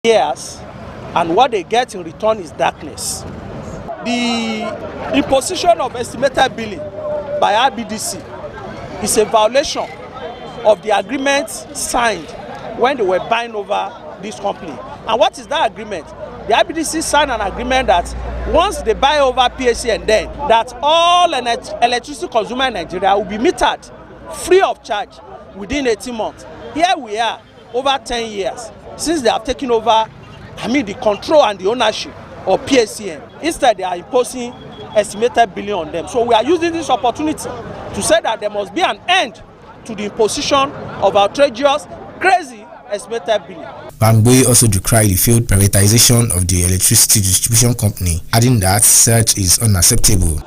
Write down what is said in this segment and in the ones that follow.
years, and what they get in return is darkness. The imposition of estimated billing by IBEDC is a violation of the agreement signed when they were buying over this company. And what is that agreement? The IBEDC signed an agreement that once they buy over PACN, then that all electricity consumer in Nigeria will be metered free of charge within 18 months. Here we are, over 10 years since they have taken over, the control and the ownership of PACN. Instead, they are imposing estimated billing on them. So we are using this opportunity to say that there must be an end to the imposition of outrageous, crazy estimated billing. Bangboy also decried the failed privatization of the electricity distribution company, adding that such is unacceptable.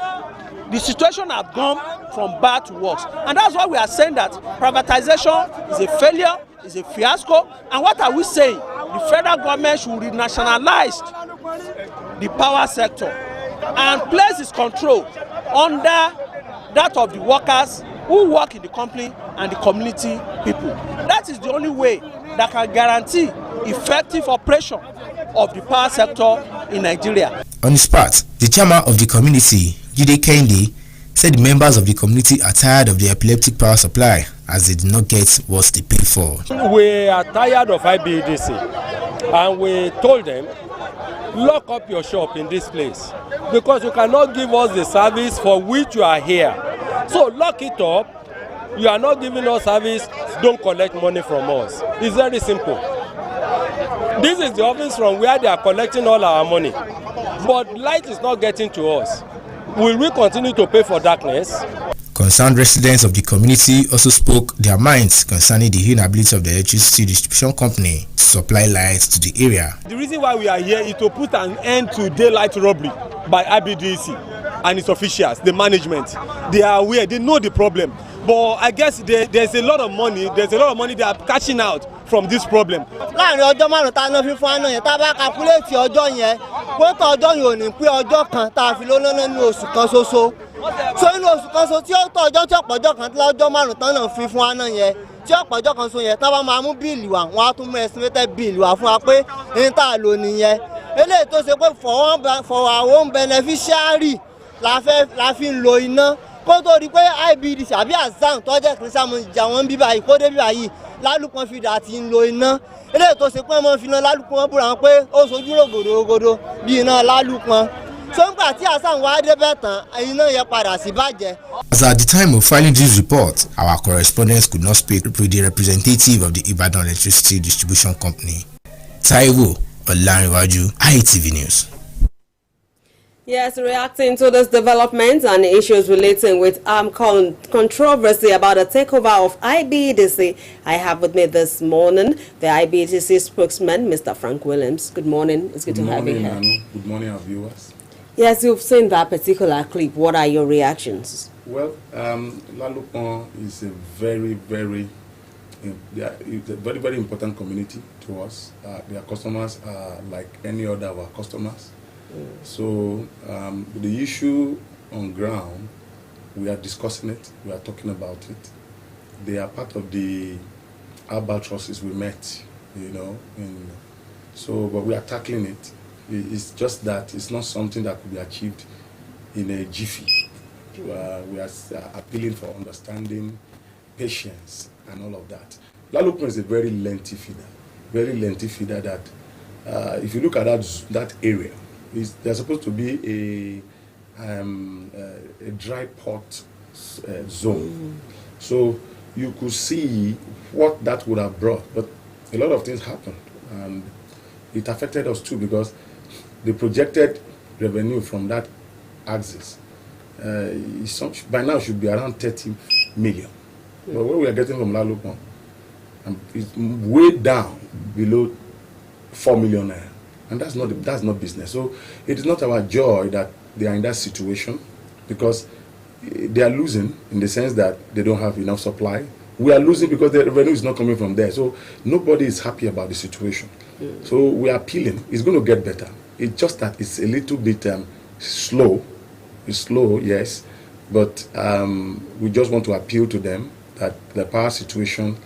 The situation has gone from bad to worse, and that's why we are saying that privatization is a failure, is a fiasco. And what are we saying? The federal government should renationalize the power sector and place its control under that of the workers who work in the company and the community people. That is the only way that can guarantee effective operation of the power sector in Nigeria. On his part, the chairman of the community, Jide Kehinde, said the members of the community are tired of the epileptic power supply as they did not get what they paid for. We are tired of IBEDC, and we told them, lock up your shop in this place because you cannot give us the service for which you are here. So lock it up. You are not giving us service, don't collect money from us. It's very simple. This is the office from where they are collecting all our money. But light is not getting to us. Will we continue to pay for darkness? Concerned residents of the community also spoke their minds concerning the inability of the electricity distribution company to supply lights to the area. The reason why we are here is to put an end to daylight robbery by IBEDC and its officials, the management. They are aware, they know the problem. But I guess there's a lot of money they are cashing out from this problem. Láàrin ọjọ́ márùn-ún tá a ná fífún àná yẹn tá a bá calculate ọjọ́ yẹn pé ọjọ́ yẹn ò ní pé ọjọ́ kan tá a fi lóná nínú oṣù kan ṣoṣo. So inú oṣù kan ṣoṣo tí ó tọ́ ọjọ́ tí ọ̀pọ̀jọ́ kan tí lọ́jọ́ márùn-ún tán náà fífún àná yẹn tí ọ̀pọ̀jọ́ kan ṣoṣo yẹn tá a bá máa mú bíìlì wá wọ́n á tún mú estimated bíìlì wá fún wa pé ní tá a lò nìyẹn. Eléyìí tó ṣe pé for our own beneficiary la fi ń lo iná. Kó tó di pé IBEDC àbí Azam tó jẹ́ kìrìsìtàmù ìjà wọn bíbá yìí kó dé bíbá yìí lálùpọ̀ fìdá àti ń lo iná eléyìí tó ṣe pé wọ́n fi iná lálùpọ̀ wọn búra wọn pé ó sojú rògbòdògbòdò bí iná lálùpọ̀ so nígbà tí Azam wá débẹ̀ tán iná yẹn padà sí bàjẹ́. As at the time of filing this report, our correspondents could not speak with the representative of the Ibadan Electricity Distribution Company. Taiwo Olarinwaju, ITV News. Yes, reacting to this development and issues relating with controversy about the takeover of IBEDC, I have with me this morning the IBEDC spokesman, Mr. Frank Williams. Good morning. It's good to have you here. Good morning, our viewers. Yes, you've seen that particular clip. What are your reactions? Well, Lalupon is a very, very important community to us. Their customers are like any other of our customers. So the issue on ground, we are discussing it, we are talking about it. They are part of the albatrosses we met, but we are tackling it. It's just that it's not something that could be achieved in a jiffy. We are appealing for understanding, patience, and all of that. Lalupon is a very lengthy feeder that if you look at that area, there's supposed to be a dry pot zone. So you could see what that would have brought. But a lot of things happened. And it affected us too because the projected revenue from that axis by now should be around 30 million. But what we are getting from Lalupon is way down below 4 million naira. And that's not business. So it is not our joy that they are in that situation because they are losing in the sense that they don't have enough supply. We are losing because the revenue is not coming from there. So nobody is happy about the situation. So we are appealing. It's going to get better. It's just that it's a little bit slow. It's slow, yes. But we just want to appeal to them that the power situation,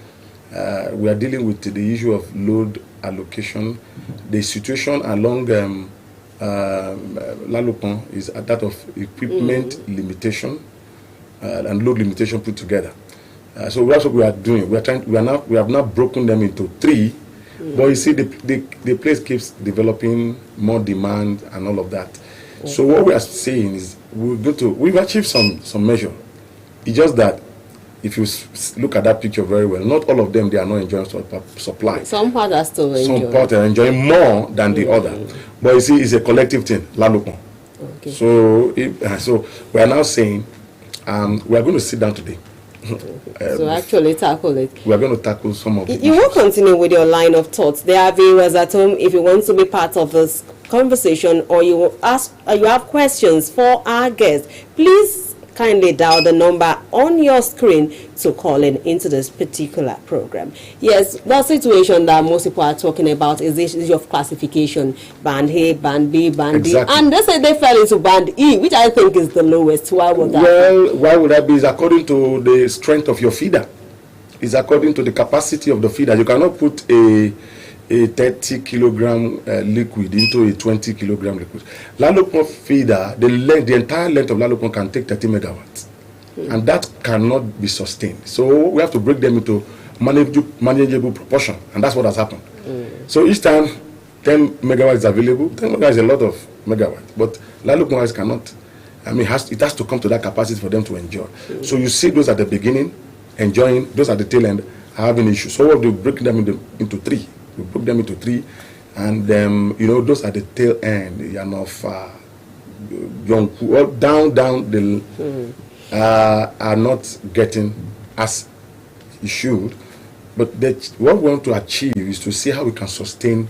we are dealing with the issue of load allocation. The situation along Lalopon is that of equipment limitation and load limitation put together. So that's what we are doing. We have now broken them into 3. But you see, the place keeps developing more demand and all of that. So what we are saying is we've achieved some measure. It's just that if you look at that picture very well, not all of them, they are not enjoying supply. Some parts are still enjoying. Some parts are enjoying more than the other. But you see, it's a collective thing, Lalopon. Okay. So we are now saying we are going to sit down today. So actually tackle it. We are going to tackle some of it. You will continue with your line of thoughts. There are viewers at home. If you want to be part of this conversation, or you will you have questions for our guests, please kindly dial the number on your screen to call into this particular program. Yes, the situation that most people are talking about is the issue of classification: band A, band B, band D, and they say they fell into band E, which I think is the lowest. Why would that? Well, why would that be? It's according to the strength of your feeder. It's according to the capacity of the feeder. You cannot put a 30 kilogram liquid into a 20 kilogram liquid. Lalopon feeder, the entire length of Lalopon can take 30 megawatts. And that cannot be sustained. So we have to break them into manageable proportion. And that's what has happened. So each time 10 megawatts is available, 10 megawatts is a lot of megawatts. But Lalopon cannot, it has to come to that capacity for them to enjoy. So you see those at the beginning, enjoying, those at the tail end are having issues. So we'll break them into 3. We broke them into 3, and those at the tail end, are not getting as it should. But what we want to achieve is to see how we can sustain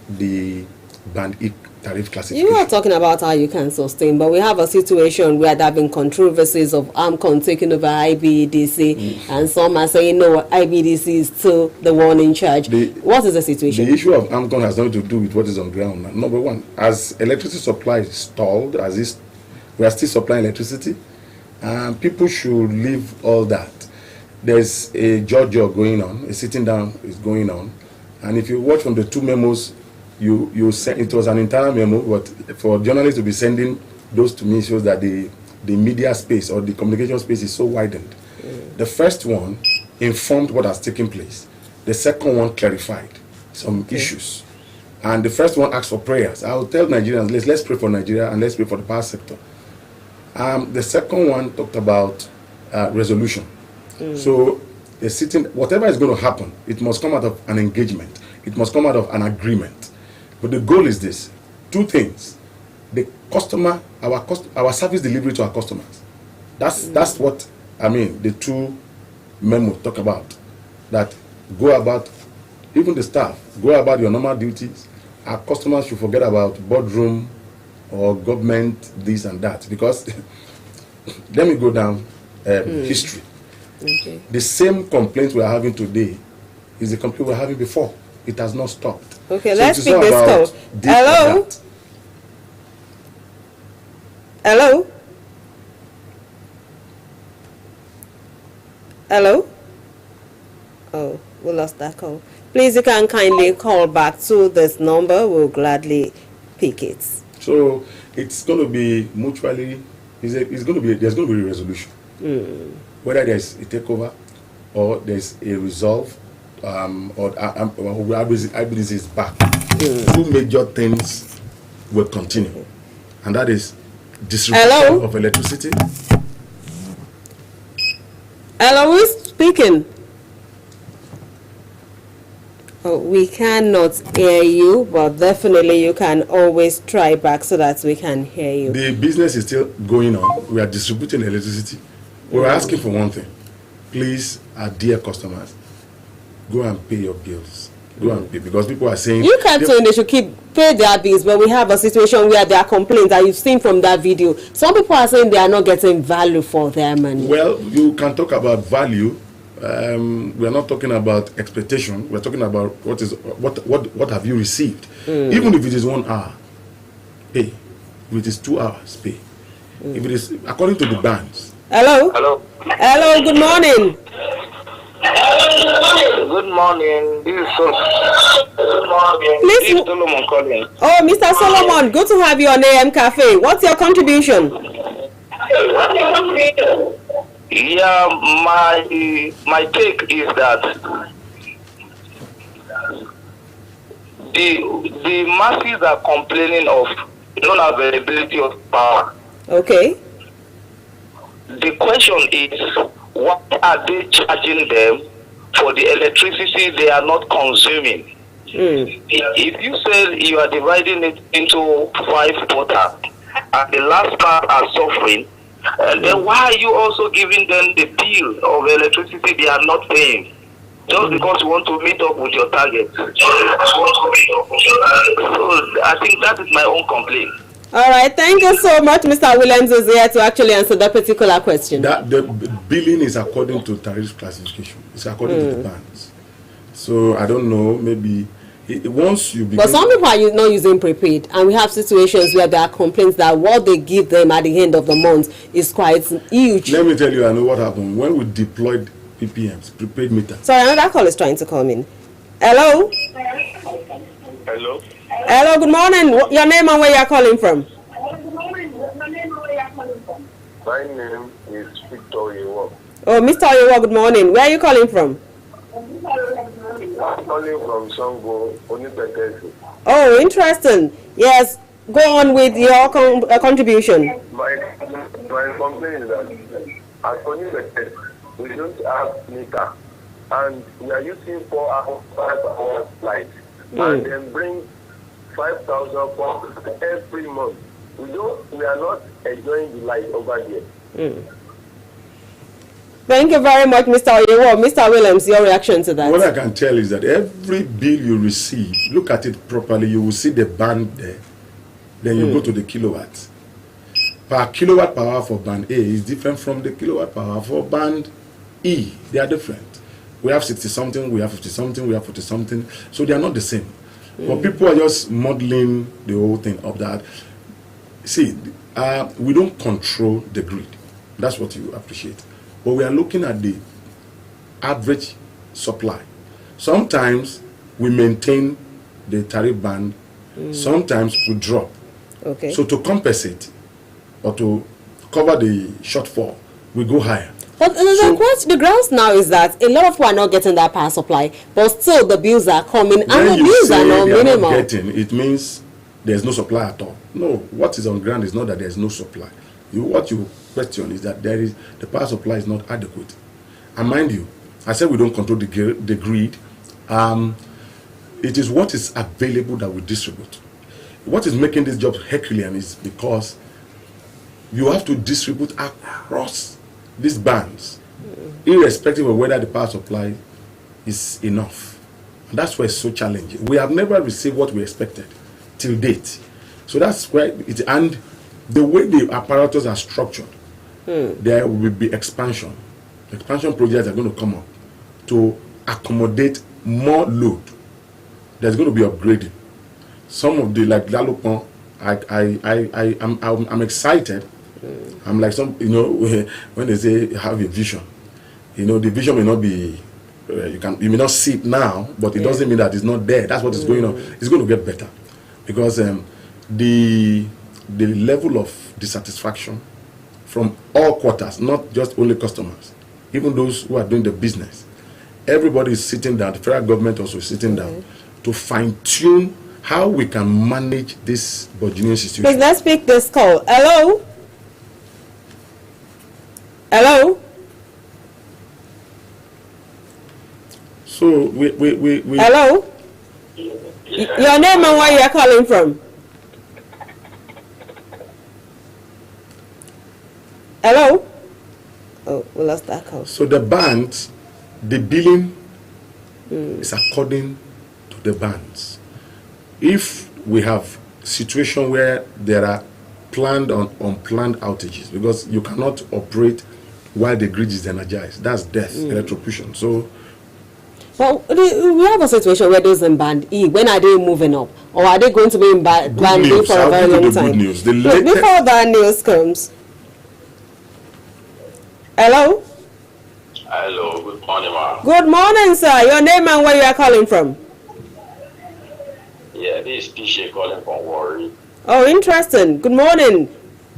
the band E tariff classification. You are talking about how you can sustain, but we have a situation where there have been controversies of AMCON taking over IBEDC, and some are saying no, IBEDC is still the one in charge. What is the situation? The issue of AMCON has nothing to do with what is on ground. Number one, as electricity supply is stalled, we are still supplying electricity, and people should leave all that. There's a judge going on, a sitting down is going on, and if you watch from the 2 memos, you send, it was an internal memo, but for journalists to be sending those to me shows that the media space or the communication space is so widened. The first one informed what has taken place. The second one clarified some issues. And the first one asked for prayers. I will tell Nigerians, let's pray for Nigeria and let's pray for the power sector. The second one talked about resolution. So the sitting, whatever is going to happen, it must come out of an engagement. It must come out of an agreement. But the goal is this: 2 things. The customer, our service delivery to our customers. That's what the 2 memos talk about. That go about, even the staff, go about your normal duties. Our customers should forget about boardroom or government this and that, because let me go down history. Okay. The same complaint we are having today is the complaint we were having before. It has not stopped. Okay, so let's pick this call. Hello? Hello? Hello? Oh, we lost that call. Please, you can kindly call back to this number. We'll gladly pick it. So it's going to be mutually, there's going to be a resolution. Whether there's a takeover or there's a resolve, or IBEDC is back. 2 major things will continue, and that is distribution of electricity. Hello, who's speaking? Oh, we cannot hear you, but definitely you can always try back so that we can hear you. The business is still going on. We are distributing electricity. We're asking for one thing. Please, our dear customers, go and pay your bills. Go and pay, because people are saying you can't say they should pay their bills, but we have a situation where there are complaints that you've seen from that video. Some people are saying they are not getting value for their money. Well, you can talk about value. We are not talking about expectation. We're talking about what have you received. Even if it is 1 hour, pay. If it is 2 hours, pay. If it is according to the bands. Hello. Hello. Hello. Good morning. Good morning. This is Good morning. This is Solomon calling. Oh, Mr. Solomon, good to have you on AM Cafe. What's your contribution? Yeah, my take is that the masses are complaining of non-availability of power. Okay. The question is, why are they charging them for the electricity they are not consuming? If you say you are dividing it into 5 quarters and the last part are suffering, then why are you also giving them the bill of electricity they are not paying? Just because you want to meet up with your target. So I think that is my own complaint. All right, thank you so much. Mr. Williams is here to actually answer that particular question. That the billing is according to tariff classification. It's according to the bands. So I don't know, maybe once you begin. But some people are not using prepaid, and we have situations where there are complaints that what they give them at the end of the month is quite huge. Let me tell you, I know what happened when we deployed PPMs, prepaid meter. Sorry, another call is trying to come in. Hello. Hello. Hello, good morning. Your name and where you are calling from? My name is Victor Yewo. Oh, Mr. Yewo, good morning. Where are you calling from? I'm calling from Songo, Onipetesi. Oh, interesting. Yes, go on with your contribution. My complaint is that at Onipetesi, we don't have meter, and we are using 4 hours, 5 hours light, and then bring 5,000 for every month. We are not enjoying the light over there. Thank you very much, Mr. Oyewo. Mr. Williams, your reaction to that? What I can tell is that every bill you receive, look at it properly, you will see the band there. Then you go to the kilowatts. Per kilowatt power for band A is different from the kilowatt power for band E. They are different. We have 60-something, we have 50-something, we have 40-something. So they are not the same. But people are just modeling the whole thing of that. See, we don't control the grid. That's what you appreciate. But we are looking at the average supply. Sometimes we maintain the tariff band. Sometimes we drop. Okay. So to compensate or to cover the shortfall, we go higher. But the grounds now is that a lot of people are not getting that power supply, but still the bills are coming and the bills are not minimal. Not getting, it means there's no supply at all. No, what is on ground is not that there's no supply. What you question is that the power supply is not adequate. And mind you, I said we don't control the grid. It is what is available that we distribute. What is making this job Herculean is because you have to distribute across these bands, irrespective of whether the power supply is enough. And that's why it's so challenging. We have never received what we expected till date. So that's why and the way the apparatus are structured, there will be expansion. Expansion projects are going to come up to accommodate more load. There's going to be upgrading. Some of the, like Lalopon, I'm excited. I'm like when they say have a vision, the vision may not be, you may not see it now, but it doesn't mean that it's not there. That's what is going on. It's going to get better because the level of dissatisfaction from all quarters, not just only customers, even those who are doing the business, everybody is sitting down. The federal government also is sitting down to fine-tune how we can manage this burgeoning situation. Please, let's pick this call. Hello? Hello? So we Hello? Your name and where you are calling from? Hello? Oh, we lost that call. So the bands, the billing is according to the bands. If we have situation where there are planned or unplanned outages, because you cannot operate while the grid is energized, that's death, electrocution. So, well, we have a situation where those in band E, when are they moving up, or are they going to be in band E for a very long time? Good news. Before that news comes. Hello? Hello, good morning, ma'am. Good morning, sir. Your name and where you are calling from? Yeah, this is Pishe calling from Warri. Oh, interesting. Good morning.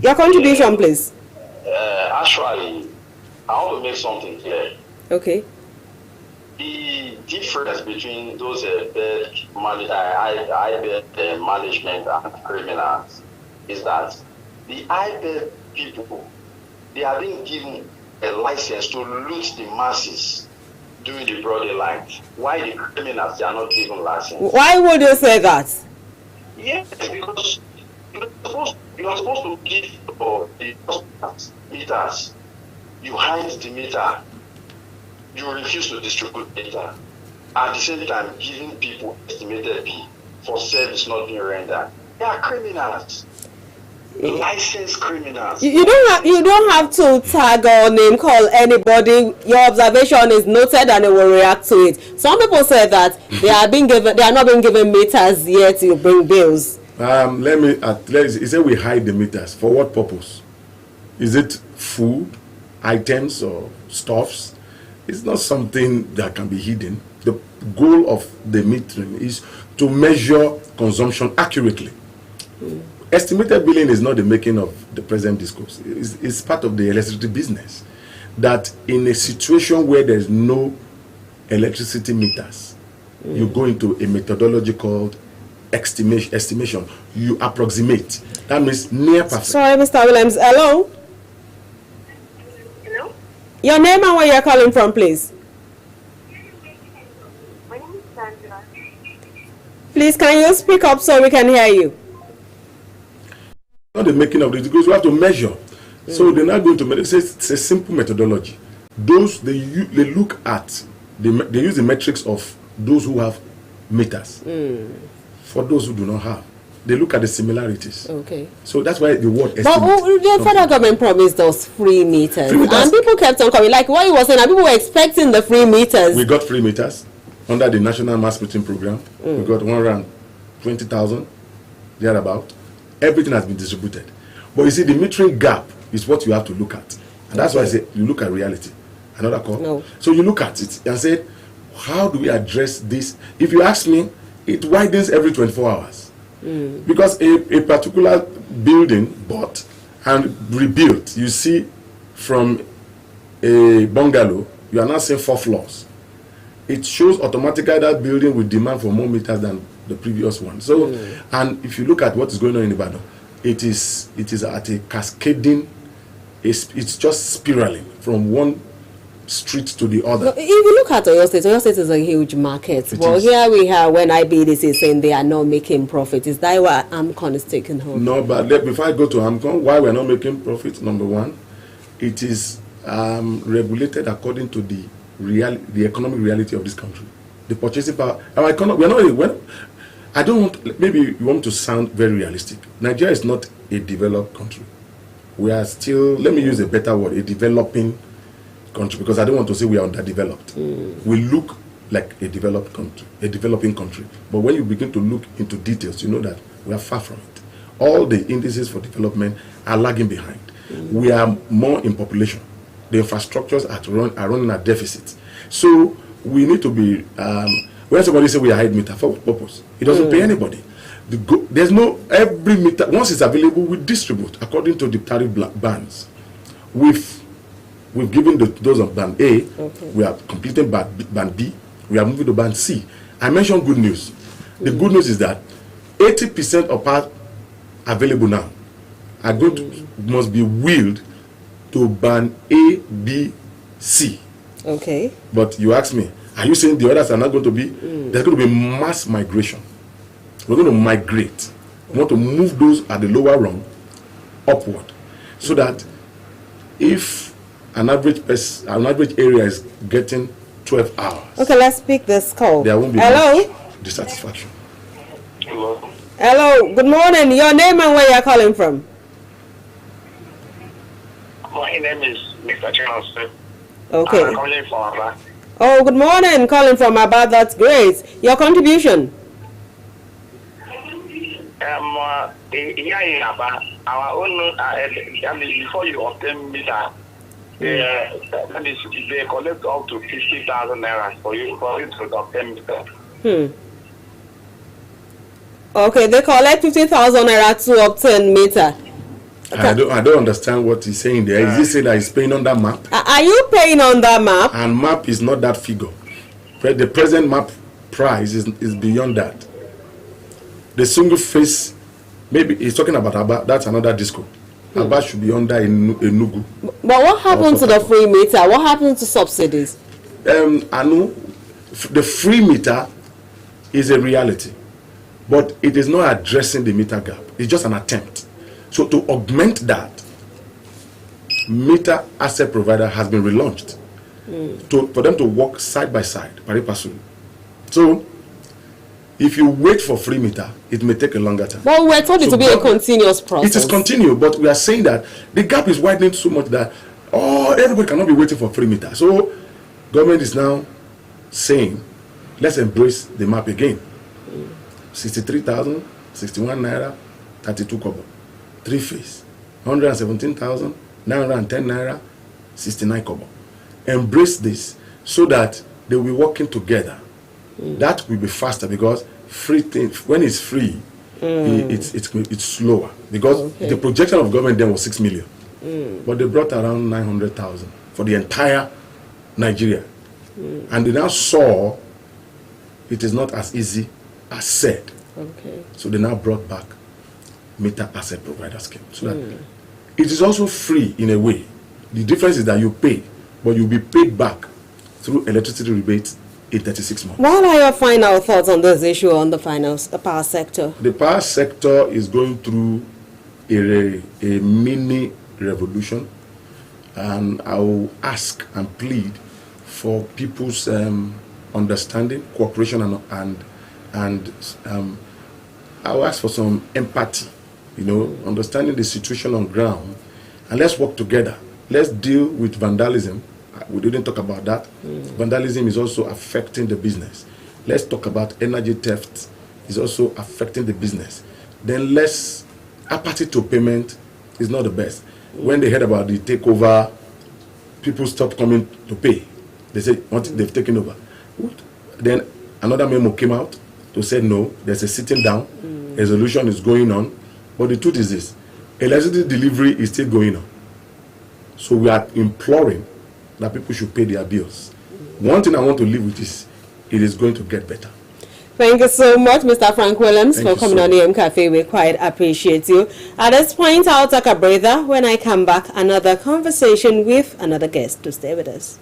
Your contribution, please. Actually, I want to make something clear. Okay. The difference between those management and criminals is that the IBED people, they are being given a license to loot the masses during the broad daylight. Why the criminals, they are not given license? Why would you say that? Yes, because you are supposed to give the meters. You hide the meter. You refuse to distribute meter. At the same time, giving people estimated fee for service not being rendered. They are criminals. Licensed criminals. You don't have to tag or name call anybody. Your observation is noted and they will react to it. Some people say that they are not being given meters yet to bring bills. He said we hide the meters. For what purpose? Is it food, items, or stuffs? It's not something that can be hidden. The goal of the metering is to measure consumption accurately. Estimated billing is not the making of the present discourse. It's part of the electricity business. That in a situation where there's no electricity meters, you go into a methodology called estimation. You approximate. That means near perfect. Sorry, Mr. Williams. Hello? Hello? Your name and where you're calling from, please. My name is Sandra. Please, can you speak up so we can hear you? Not the making of the discourse, we have to measure. So they're not going to measure. It's a simple methodology. Those they look at, they use the metrics of those who have meters. For those who do not have, they look at the similarities. Okay. So that's why the word estimate. But the federal government promised us free meters. And people kept on coming. Like what you were saying, and people were expecting the free meters. We got free meters under the National Mass Metering Program. We got 120,000, thereabout. Everything has been distributed. But you see, the metering gap is what you have to look at. And that's why I say you look at reality. Another call? No. So you look at it and say, how do we address this? If you ask me, it widens every 24 hours. Because a particular building bought and rebuilt, you see from a bungalow, you are now seeing 4 floors. It shows automatically that building will demand for more meters than the previous one. So, and if you look at what is going on in Ibadan, it is at a cascading, it's just spiraling from one street to the other. If you look at Oyo State is a huge market. Well, here we have when IBDC is saying they are not making profit. Is that why AMCON is taking hold? No, but before I go to AMCON, why we're not making profit? Number one, it is regulated according to the economic reality of this country. The purchasing power. Our economy. I don't want. Maybe you want to sound very realistic. Nigeria is not a developed country. We are still. Let me use a better word. A developing country, because I don't want to say we are underdeveloped. We look like a developed country, a developing country. But when you begin to look into details, you know that we are far from it. All the indices for development are lagging behind. We are more in population. The infrastructures are running at deficit. So we need to be. When somebody say we are hide meter, for what purpose? It doesn't pay anybody. There's no every meter. Once it's available, we distribute according to the tariff bands. We've given those of band A. We are completing band B. We are moving to band C. I mentioned good news. The good news is that 80% of parts available now are going to must be wheeled to band A, B, C. Okay. But you ask me, are you saying the others are not going to be? There's going to be mass migration. We're going to migrate. We want to move those at the lower rung upward, so that if an average area is getting 12 hours. Okay, let's pick this call. There won't be much dissatisfaction. Hello. Hello. Good morning. Your name and where you're calling from? My name is Mr. Johnson. Okay. I'm calling from Aba. Oh, good morning. Calling from Aba. That's great. Your contribution? Here in Aba, our own, before you obtain meter, That is, they collect up to 50,000 naira for you to obtain meter. Okay, they collect 50,000 naira to obtain meter. I don't understand what he's saying there. Is he saying that he's paying on that map? Are you paying on that map? And map is not that figure. The present map price is beyond that. The single face, maybe he's talking about Aba, that's another disco. Aba should be under a Nugu. But what happened to the free meter? What happened to subsidies? I know the free meter is a reality, but it is not addressing the meter gap. It's just an attempt. So to augment that, meter asset provider has been relaunched for them to work side by side, pari passu. So if you wait for free meter, it may take a longer time. Well, we're told it to be a continuous process. It is continuous, but we are saying that the gap is widening so much that everybody cannot be waiting for free meter. So government is now saying, let's embrace the map again. 63,000, 61 naira, 32 kobo. 3 phase, 117,910 naira, 69 kobo. Embrace this so that they will be working together. That will be faster because free thing, when it's free, it's slower. Because the projection of government then was 6 million. But they brought around 900,000 for the entire Nigeria. And they now saw it is not as easy as said. So they now brought back meter asset provider scheme. So that it is also free in a way. The difference is that you pay, but you'll be paid back through electricity rebates in 36 months. What are your final thoughts on this issue on the power sector? The power sector is going through a mini revolution, and I will ask and plead for people's understanding, cooperation, and I will ask for some empathy, understanding the situation on ground, and let's work together. Let's deal with vandalism. We didn't talk about that. Vandalism is also affecting the business. Let's talk about energy theft. Is also affecting the business. Then apathy to payment is not the best. When they heard about the takeover, people stopped coming to pay. They said, they've taken over. Then another memo came out to say, no, there's a sitting down, resolution is going on. But the truth is this, electricity delivery is still going on. So we are imploring that people should pay their bills. One thing I want to leave with is, it is going to get better. Thank you so much, Mr. Frank Williams, for coming on the M Cafe. We quite appreciate you. At this point, I'll take a breather. When I come back, another conversation with another guest. To stay with us.